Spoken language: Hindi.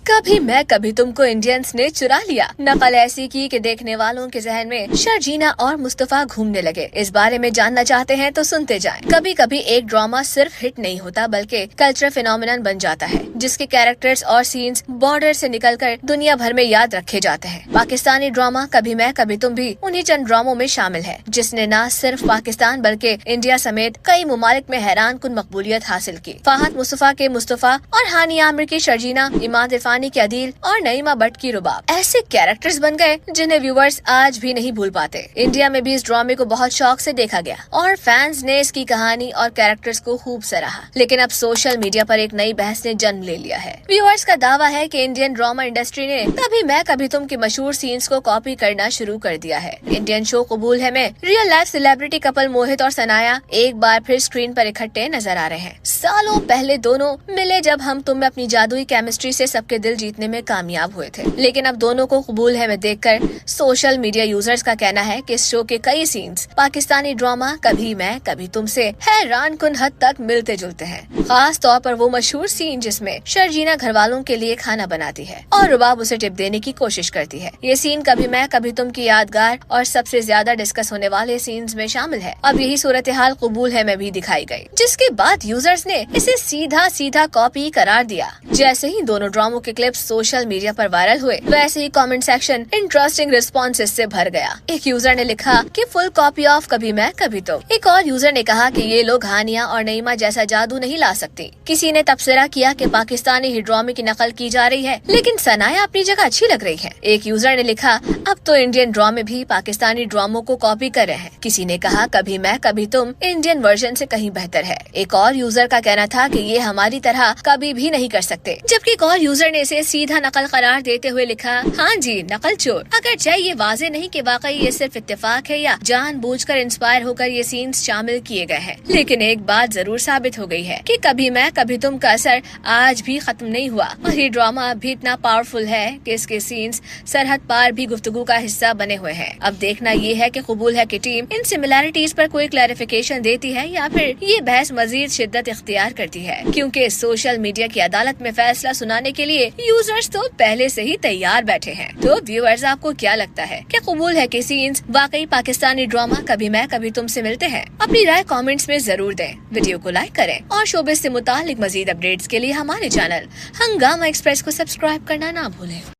कभी मैं कभी तुमको इंडियंस ने चुरा लिया। नकल ऐसी की कि देखने वालों के जहन में शर्जीना और मुस्तफा घूमने लगे। इस बारे में जानना चाहते हैं तो सुनते जाएं। कभी कभी एक ड्रामा सिर्फ हिट नहीं होता बल्कि कल्चरल फिनोमिनन बन जाता है, जिसके कैरेक्टर्स और सीन्स बॉर्डर से निकलकर दुनिया भर में याद रखे जाते हैं। पाकिस्तानी ड्रामा कभी मैं कभी तुम भी उन्हीं चंद ड्रामों में शामिल है, जिसने न सिर्फ पाकिस्तान बल्कि इंडिया समेत कई ममालिक में हैरान कुन मकबूलियत हासिल की। फाहद मुस्तफा के मुस्तफा और हानी आमिर की शर्जीना, इमाद इरफानी की अदील और नईमा भट्ट की रुबाब ऐसे कैरेक्टर्स बन गए जिन्हें व्यूअर्स आज भी नहीं भूल पाते। इंडिया में भी इस ड्रामे को बहुत शौक से देखा गया और फैंस ने इसकी कहानी और कैरेक्टर्स को खूब सराहा। लेकिन अब सोशल मीडिया पर एक नई बहस ने जन्म ले लिया है। व्यूअर्स का दावा है कि इंडियन ड्रामा इंडस्ट्री ने कभी मैं कभी तुम के मशहूर सीन्स को कॉपी करना शुरू कर दिया है। इंडियन शो कबूल है में रियल लाइफ सेलिब्रिटी कपल मोहित और सनाया एक बार फिर स्क्रीन पर इकट्ठे नजर आ रहे हैं। सालों पहले दोनों मिले जब हम तुम में अपनी जादुई केमिस्ट्री से सबके दिल जीतने में कामयाब हुए थे। लेकिन अब दोनों को कबूल है में देखकर सोशल मीडिया यूजर्स का कहना है कि इस शो के कई सीन्स पाकिस्तानी ड्रामा कभी मैं कभी तुम से हैरान कुन हद तक मिलते जुलते हैं। खास तौर पर वो मशहूर सीन जिसमें शर्जीना घर वालों के लिए खाना बनाती है और रुबाब उसे टिप देने की कोशिश करती है। ये सीन कभी मैं कभी तुम की यादगार और सबसे ज्यादा डिस्कस होने वाले सीन्स में शामिल है। अब यही सूरत हाल कबूल है में भी दिखाई गई, जिसके बाद यूजर्स ने इसे सीधा सीधा कॉपी करार दिया। जैसे ही दोनों ड्रामों के क्लिप्स सोशल मीडिया पर वायरल हुए, वैसे ही कमेंट सेक्शन इंटरेस्टिंग रिस्पॉन्सेस से भर गया। एक यूजर ने लिखा कि फुल कॉपी ऑफ कभी मैं कभी तुम। एक और यूजर ने कहा कि ये लोग हानिया और नईमा जैसा जादू नहीं ला सकती। किसी ने तबसरा किया कि पाकिस्तानी ही ड्रामे की नकल की जा रही है, लेकिन सनाया अपनी जगह अच्छी लग रही है। एक यूजर ने लिखा अब तो इंडियन ड्रामे भी पाकिस्तानी ड्रामों को कॉपी कर रहे हैं। किसी ने कहा कभी मैं कभी तुम इंडियन वर्जन से कहीं बेहतर है। एक और यूजर का कहना था कि ये हमारी तरह कभी भी नहीं कर सकते, जबकि एक और यूजर ने इसे सीधा नकल करार देते हुए लिखा हाँ जी नकल चोर। अगर चाहे ये वाजे नहीं कि वाकई ये सिर्फ इत्तेफाक है या जानबूझकर इंस्पायर होकर ये सीन्स शामिल किए गए हैं, लेकिन एक बात जरूर साबित हो गई है कि कभी मैं कभी तुम का असर आज भी खत्म नहीं हुआ और ये ड्रामा अभी इतना पावरफुल है कि इसके सीन्स सरहद पार भी गुफ्तगू का हिस्सा बने हुए हैं। अब देखना ये है कि कबूल है की टीम इन सिमिलैरिटीज पर कोई क्लैरिफिकेशन देती है या फिर ये बहस मजीद शिद्दत इख्तियार करती है, क्योंकि सोशल मीडिया की अदालत में फैसला सुनाने के लिए यूजर्स तो पहले से ही तैयार बैठे हैं। तो व्यूअर्स आपको क्या लगता है, क्या कबूल है कि सीन्स वाकई पाकिस्तानी ड्रामा कभी मैं कभी तुम से मिलते हैं? अपनी राय कमेंट्स में जरूर दें, वीडियो को लाइक करें और शोबिस से मुतालिक मजीद अपडेट्स के लिए हमारे चैनल हंगामा एक्सप्रेस को सब्सक्राइब करना ना भूलें।